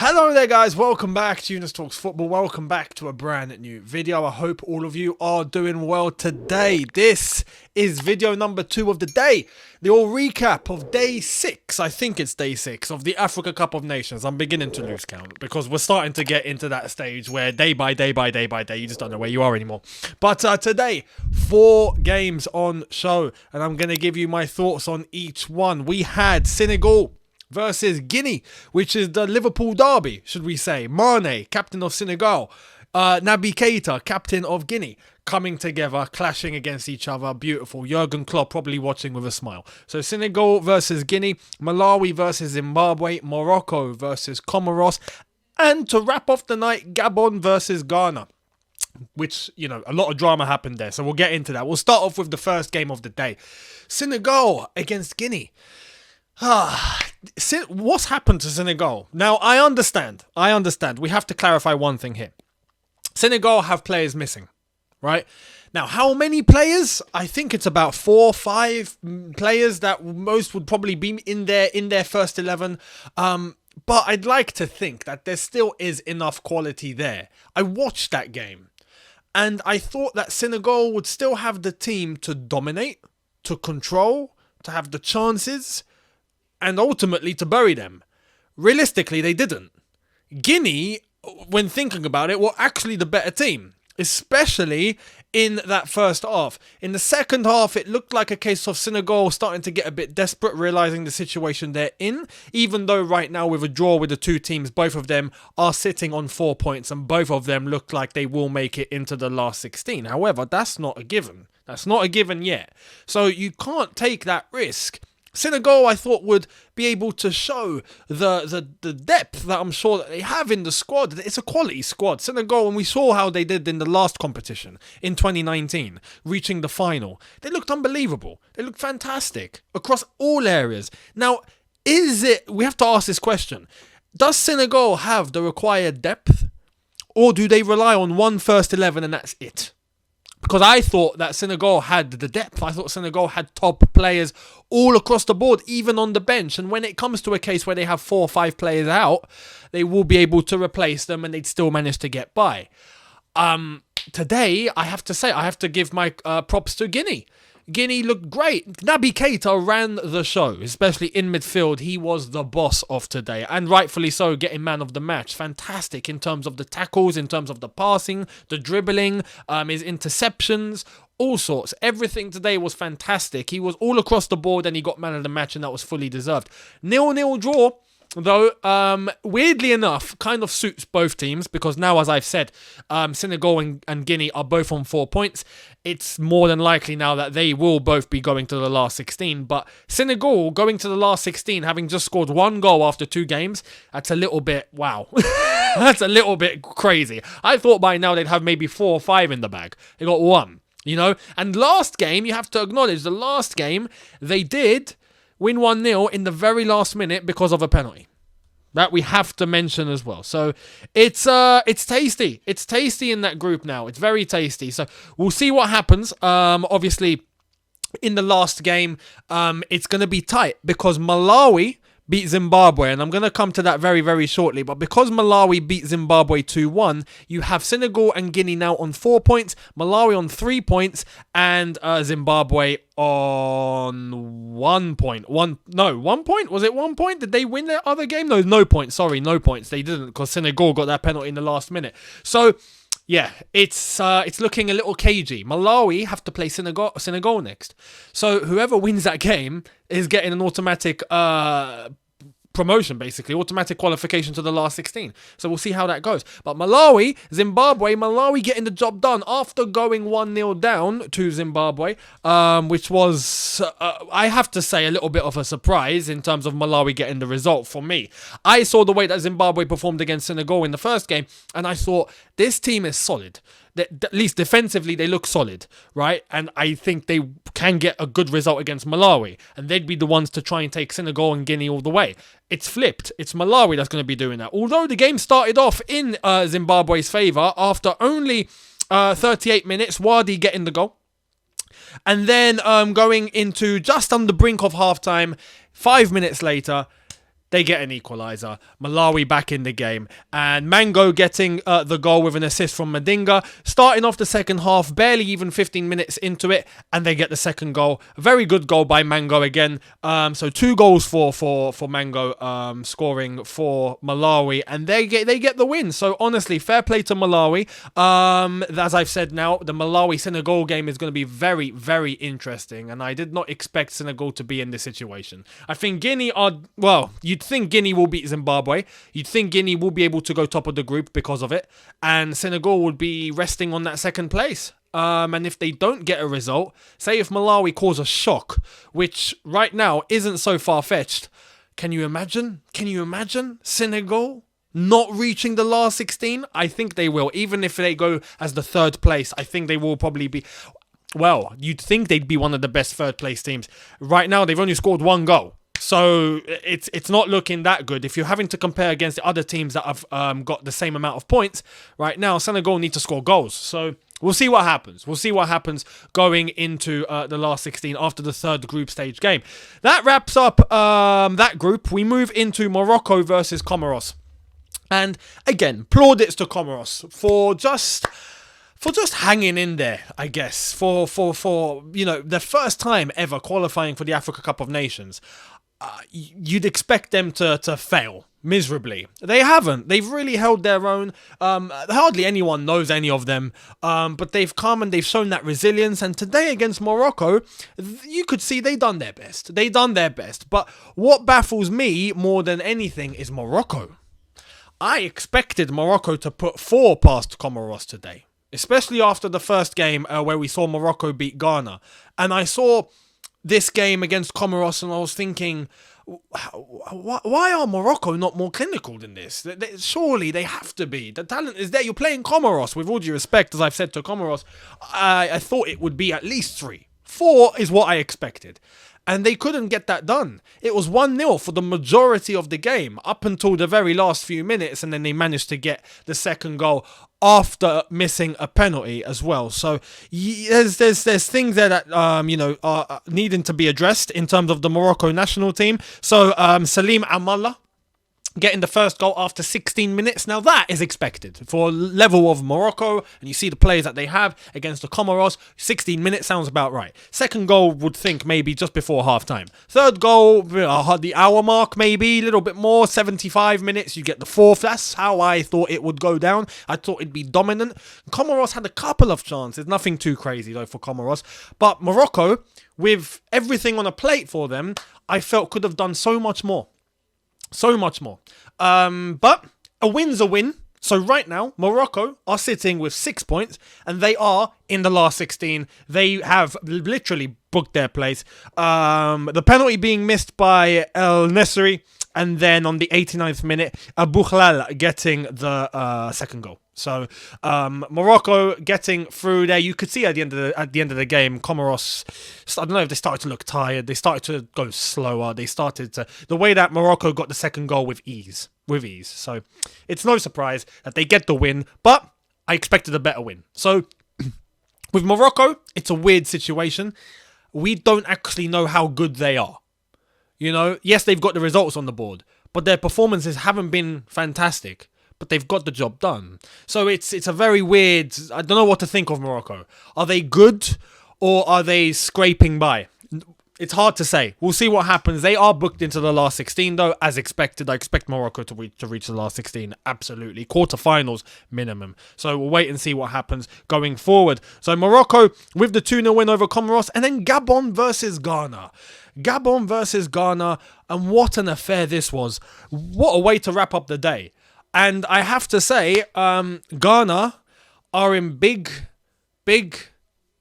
Hello there guys, welcome back to Younes Talks Football, welcome back to a brand new video. I hope all of you are doing well today. This is video number 2 of the day, the all recap of day 6, I think it's day 6, of the Africa Cup of Nations. I'm beginning to lose count because we're starting to get into that stage where day by day, you just don't know where you are anymore. But today, 4 games on show, and I'm going to give you my thoughts on each one. We had Senegal versus Guinea, which is the Liverpool derby, should we say. Mane, captain of Senegal, Naby Keita, captain of Guinea, coming together, clashing against each other. Beautiful. Jurgen Klopp probably watching with a smile. So Senegal versus Guinea, Malawi versus Zimbabwe, Morocco versus Comoros, and to wrap off the night, Gabon versus Ghana. Which, a lot of drama happened there, so we'll get into that. We'll start off with the first game of the day. Senegal against Guinea. What's happened to Senegal? Now, I understand. We have to clarify one thing here. Senegal have players missing, right? Now, how many players? I think it's about 4 or 5 players that most would probably be in their first 11. But I'd like to think that there still is enough quality there. I watched that game, and I thought that Senegal would still have the team to dominate, to control, to have the chances, and ultimately to bury them. Realistically, they didn't. Guinea, when thinking about it, were actually the better team, especially in that first half. In the second half, it looked like a case of Senegal starting to get a bit desperate, realising the situation they're in, even though right now with a draw with the two teams, both of them are sitting on 4 points and both of them look like they will make it into the last 16. However, that's not a given. That's not a given yet. So you can't take that risk. Senegal, I thought, would be able to show the depth that I'm sure that they have in the squad. It's a quality squad. Senegal, and we saw how they did in the last competition in 2019, reaching the final. They looked unbelievable. They looked fantastic across all areas. Now, we have to ask this question. Does Senegal have the required depth? Or do they rely on one first 11 and that's it? Because I thought that Senegal had the depth. I thought Senegal had top players all across the board, even on the bench. And when it comes to a case where they have 4 or 5 players out, they will be able to replace them and they'd still manage to get by. Today, I have to say, I have to give my props to Guinea. Guinea looked great. Naby Keita ran the show, especially in midfield. He was the boss of today, and rightfully so, getting man of the match. Fantastic in terms of the tackles, in terms of the passing, the dribbling, his interceptions, all sorts. Everything today was fantastic. He was all across the board and he got man of the match, and that was fully deserved. 0-0 draw, though, weirdly enough, kind of suits both teams because now, as I've said, Senegal and Guinea are both on 4 points. It's more than likely now that they will both be going to the last 16. But Senegal going to the last 16, having just scored 1 goal after 2 games, that's a little bit, wow. That's a little bit crazy. I thought by now they'd have maybe 4 or 5 in the bag. They got 1, And last game, you have to acknowledge, the last game, they did win 1-0 in the very last minute because of a penalty. That we have to mention as well. So it's tasty. It's tasty in that group now. It's very tasty. So we'll see what happens. Obviously, in the last game, it's going to be tight because Malawi beat Zimbabwe, and I'm going to come to that very, very shortly. But because Malawi beat Zimbabwe 2-1, you have Senegal and Guinea now on 4 points, Malawi on 3 points, and Zimbabwe on 1 point. 1 point? Was it 1 point? Did they win their other game? No points. Sorry, no points. They didn't because Senegal got that penalty in the last minute. So, yeah, it's looking a little cagey. Malawi have to play Senegal next. So whoever wins that game is getting an automatic promotion, basically. Automatic qualification to the last 16. So we'll see how that goes. But Malawi getting the job done after going 1-0 down to Zimbabwe, which was, I have to say, a little bit of a surprise in terms of Malawi getting the result for me. I saw the way that Zimbabwe performed against Senegal in the first game, and I thought, this team is solid. At least defensively, they look solid, right? And I think they can get a good result against Malawi. And they'd be the ones to try and take Senegal and Guinea all the way. It's flipped. It's Malawi that's going to be doing that. Although the game started off in Zimbabwe's favour after only 38 minutes, Wadi getting the goal. And then going into just on the brink of halftime, 5 minutes later, They get an equaliser. Malawi back in the game. And Mango getting the goal with an assist from Madinga. Starting off the second half, barely even 15 minutes into it. And they get the second goal. A very good goal by Mango again. So 2 goals for Mango scoring for Malawi. And they get the win. So honestly, fair play to Malawi. As I've said now, the Malawi-Senegal game is going to be very, very interesting. And I did not expect Senegal to be in this situation. I think Guinea you'd think Guinea will beat Zimbabwe. You'd think Guinea will be able to go top of the group because of it. And Senegal would be resting on that second place. And if they don't get a result, say if Malawi cause a shock, which right now isn't so far-fetched, can you imagine? Senegal not reaching the last 16? I think they will. Even if they go as the third place, I think they will probably be... Well, you'd think they'd be one of the best third place teams. Right now, they've only scored 1 goal. So it's not looking that good. If you're having to compare against the other teams that have got the same amount of points, right now, Senegal need to score goals. So we'll see what happens. We'll see what happens going into the last 16 after the third group stage game. That wraps up that group. We move into Morocco versus Comoros. And again, plaudits to Comoros for just hanging in there, I guess, for the first time ever qualifying for the Africa Cup of Nations. You'd expect them to fail miserably. They haven't. They've really held their own. Hardly anyone knows any of them, but they've come and they've shown that resilience. And today against Morocco, you could see they done their best. But what baffles me more than anything is Morocco. I expected Morocco to put 4 past Comoros today, especially after the first game where we saw Morocco beat Ghana. And I saw this game against Comoros and I was thinking, why are Morocco not more clinical than this? Surely they have to be. The talent is there. You're playing Comoros. With all due respect, as I've said to Comoros, I thought it would be at least 3. 4 is what I expected. And they couldn't get that done. It was 1-0 for the majority of the game, up until the very last few minutes, and then they managed to get the second goal after missing a penalty as well. So there's things there that are needing to be addressed in terms of the Morocco national team. So Salim Amalla getting the first goal after 16 minutes. Now that is expected for a level of Morocco, and you see the players that they have against the Comoros. 16 minutes sounds about right. Second goal would think maybe just before half-time. Third goal, the hour mark maybe, a little bit more, 75 minutes, you get the fourth. That's how I thought it would go down. I thought it'd be dominant. Comoros had a couple of chances, nothing too crazy though for Comoros. But Morocco, with everything on a plate for them, I felt could have done so much more. But a win's a win. So right now, Morocco are sitting with 6 points and they are in the last 16. They have literally booked their place. The penalty being missed by El Nesri, and then on the 89th minute, Abouhlal getting the second goal. So Morocco getting through there. You could see at the end of the game, Comoros, I don't know if they started to look tired. They started to go slower. The way that Morocco got the second goal with ease. So it's no surprise that they get the win, but I expected a better win. So with Morocco, it's a weird situation. We don't actually know how good they are. Yes, they've got the results on the board, but their performances haven't been fantastic. But they've got the job done. So it's a very weird... I don't know what to think of Morocco. Are they good or are they scraping by? It's hard to say. We'll see what happens. They are booked into the last 16 though, as expected. I expect Morocco to reach the last 16. Absolutely. Quarterfinals minimum. So we'll wait and see what happens going forward. So Morocco with the 2-0 win over Comoros, and then Gabon versus Ghana. And what an affair this was. What a way to wrap up the day. And I have to say, Ghana are in big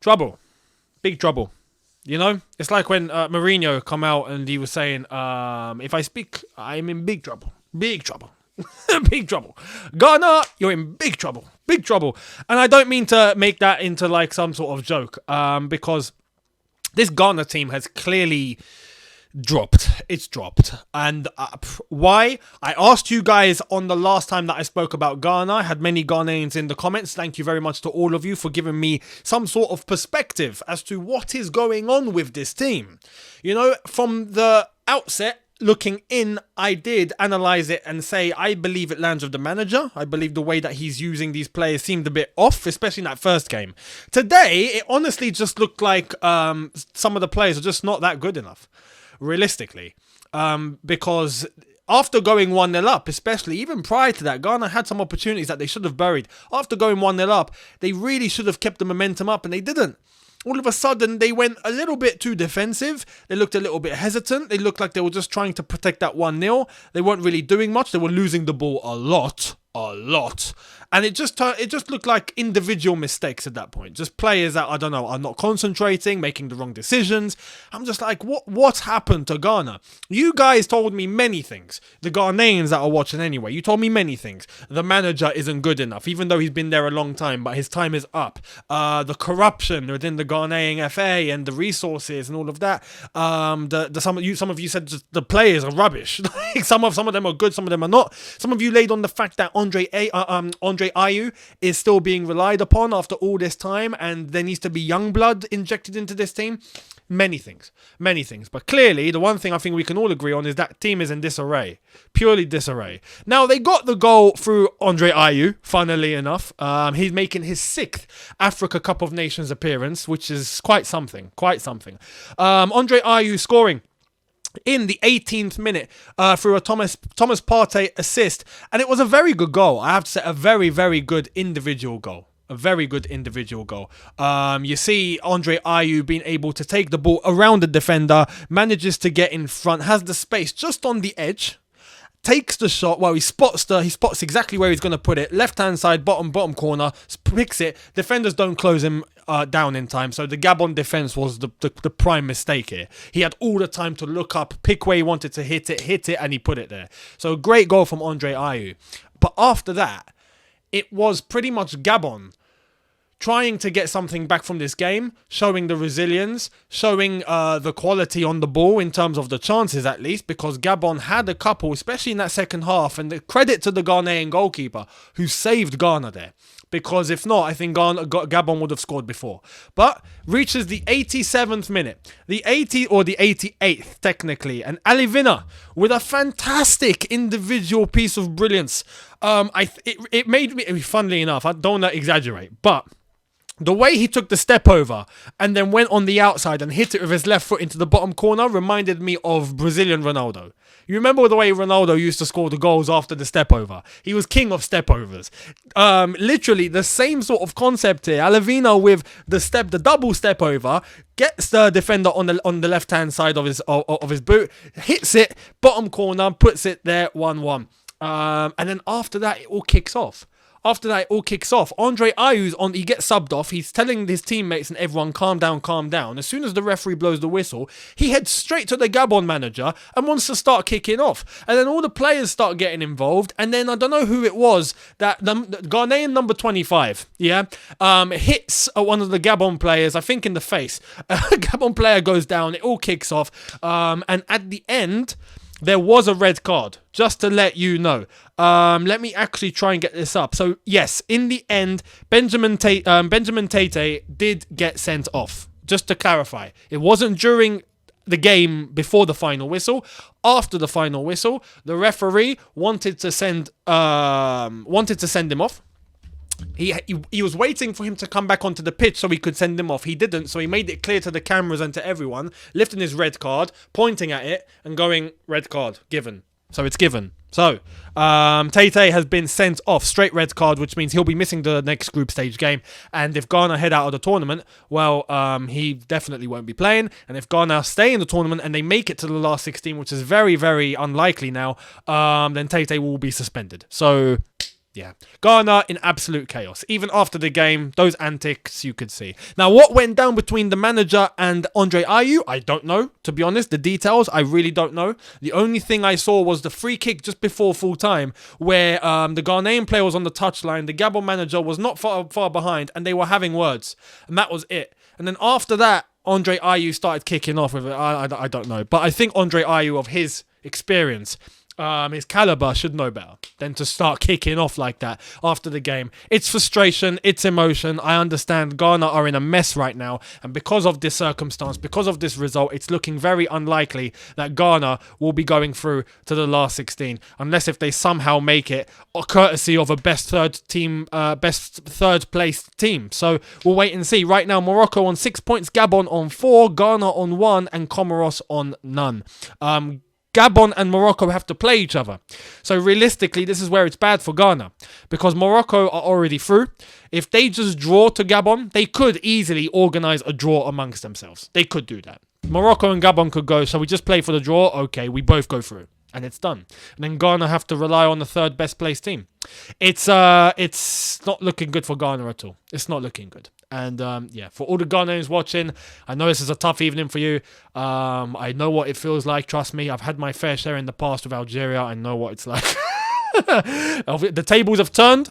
trouble. Big trouble. It's like when Mourinho come out and he was saying, if I speak, I'm in big trouble. Big trouble. Big trouble. Ghana, you're in big trouble. Big trouble. And I don't mean to make that into like some sort of joke, because this Ghana team has clearly... It's dropped. And why? I asked you guys on the last time that I spoke about Ghana. I had many Ghanaians in the comments. Thank you very much to all of you for giving me some sort of perspective as to what is going on with this team. From the outset, looking in, I did analyze it and say I believe it lands with the manager. I believe the way that he's using these players seemed a bit off, especially in that first game. Today, it honestly just looked like some of the players are just not that good enough, realistically. Because after going 1-0 up, especially even prior to that, Ghana had some opportunities that they should have buried. After going 1-0 up, they really should have kept the momentum up, and they didn't. All of a sudden, they went a little bit too defensive. They looked a little bit hesitant. They looked like they were just trying to protect that 1-0. They weren't really doing much. They were losing the ball a lot. And it just looked like individual mistakes at that point. Just players that, I don't know, are not concentrating, making the wrong decisions. I'm just like, what's happened to Ghana? You guys told me many things. The Ghanaians that are watching anyway, you told me many things. The manager isn't good enough, even though he's been there a long time, but his time is up. The corruption within the Ghanaian FA and the resources and all of that. Some of you said just the players are rubbish. some of them are good, some of them are not. Some of you laid on the fact that Andre Ayew is still being relied upon after all this time, and there needs to be young blood injected into this team. Many things. But clearly, the one thing I think we can all agree on is that team is in disarray. Purely disarray. Now, they got the goal through Andre Ayew, funnily enough. He's making his 6th Africa Cup of Nations appearance, which is quite something. Andre Ayew scoring in the 18th minute through a Thomas Partey assist. And it was a very good goal. I have to say, a very, very good individual goal. You see Andre Ayew being able to take the ball around the defender, manages to get in front, has the space just on the edge, takes the shot. Well, he spots exactly where he's going to put it. Left-hand side, bottom corner, picks it. Defenders don't close him down in time. So the Gabon defense was the prime mistake here. He had all the time to look up, pick where he wanted to hit it, and he put it there. So great goal from Andre Ayew. But after that, it was pretty much Gabon trying to get something back from this game, showing the resilience, showing the quality on the ball in terms of the chances at least, because Gabon had a couple, especially in that second half, and the credit to the Ghanaian goalkeeper who saved Ghana there. Because if not, I think Gabon would have scored before. But reaches the 87th minute, the 88th technically, and Alivina with a fantastic individual piece of brilliance. It made me, funnily enough, I don't want to exaggerate, but the way he took the step over and then went on the outside and hit it with his left foot into the bottom corner reminded me of Brazilian Ronaldo. You remember the way Ronaldo used to score the goals after the step over? He was king of step overs. Literally the same sort of concept here. Alavina with the double step over, gets the defender on the left hand side of his boot, hits it, bottom corner, puts it there, 1-1. And then after that, it all kicks off. Andre Ayew's he gets subbed off. He's telling his teammates and everyone, calm down. As soon as the referee blows the whistle, he heads straight to the Gabon manager and wants to start kicking off. And then all the players start getting involved. And then I don't know who it was that the Ghanaian number 25, hits one of the Gabon players, I think in the face. A Gabon player goes down. It all kicks off. And at the end, there was a red card, just to let you know. Let me actually try and get this up. So, yes, in the end, Benjamin Tete did get sent off. Just to clarify, it wasn't during the game before the final whistle. After the final whistle, the referee wanted to send him off. He was waiting for him to come back onto the pitch so he could send him off. He didn't, so he made it clear to the cameras and to everyone, lifting his red card, pointing at it, and going, red card, given. So it's given. So, Tete has been sent off, straight red card, which means he'll be missing the next group stage game. And if Ghana head out of the tournament, well, he definitely won't be playing. And if Ghana stay in the tournament and they make it to the last 16, which is very, very unlikely now, then Tete will be suspended. So, yeah, Ghana in absolute chaos. Even after the game, those antics you could see. Now, what went down between the manager and Andre Ayew? I don't know, to be honest. The details, I really don't know. The only thing I saw was the free kick just before full time, where the Ghanaian player was on the touchline, the Gabon manager was not far behind, and they were having words. And that was it. And then after that, Andre Ayew started kicking off with it. I don't know. But I think Andre Ayew, of his experience, his caliber should know better than to start kicking off like that after the game. It's frustration, it's emotion. I understand Ghana are in a mess right now, and because of this circumstance, because of this result, it's looking very unlikely that Ghana will be going through to the last 16, unless if they somehow make it, courtesy of a best third place team. So we'll wait and see. Right now, Morocco on 6 points, Gabon on 4, Ghana on 1, and Comoros on none. Gabon and Morocco have to play each other. So realistically, this is where it's bad for Ghana, because Morocco are already through. If they just draw to Gabon, they could easily organise a draw amongst themselves. They could do that. Morocco and Gabon could go, so we just play for the draw? Okay, we both go through. And it's done. And then Ghana have to rely on the third best placed team. It's not looking good for Ghana at all. It's not looking good. And for all the Ghanaians watching, I know this is a tough evening for you. I know what it feels like. Trust me, I've had my fair share in the past with Algeria. I know what it's like. The tables have turned.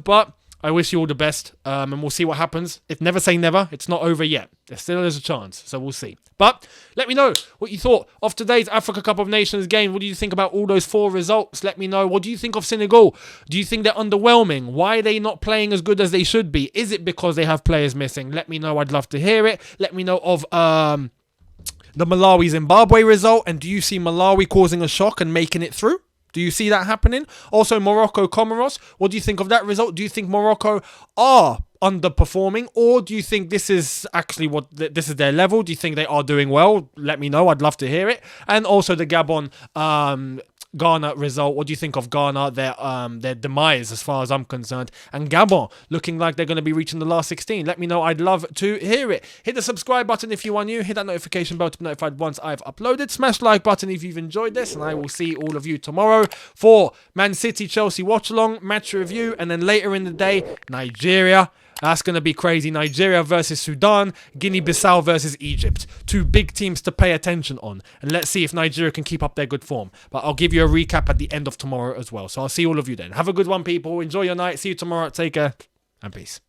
But I wish you all the best. And we'll see what happens. Never say never. It's not over yet. There still is a chance. So we'll see. But let me know what you thought of today's Africa Cup of Nations game. What do you think about all those 4 results? Let me know. What do you think of Senegal? Do you think they're underwhelming? Why are they not playing as good as they should be? Is it because they have players missing? Let me know. I'd love to hear it. Let me know of the Malawi Zimbabwe result. And do you see Malawi causing a shock and making it through? Do you see that happening? Also, Morocco, Comoros. What do you think of that result? Do you think Morocco are underperforming, or do you think this is actually this is their level? Do you think they are doing well? Let me know. I'd love to hear it. And also the Gabon Ghana result. What do you think of Ghana, their demise as far as I'm concerned, and Gabon looking like they're going to be reaching the last 16? Let me know. I'd love to hear it. Hit the subscribe button if you are new. Hit that notification bell to be notified once I've uploaded. Smash the like button if you've enjoyed this, and I will see all of you tomorrow for Man City Chelsea watch along, match review, and then later in the day, Nigeria. That's going to be crazy. Nigeria versus Sudan, Guinea-Bissau versus Egypt. 2 big teams to pay attention on. And let's see if Nigeria can keep up their good form. But I'll give you a recap at the end of tomorrow as well. So I'll see all of you then. Have a good one, people. Enjoy your night. See you tomorrow. Take care and peace.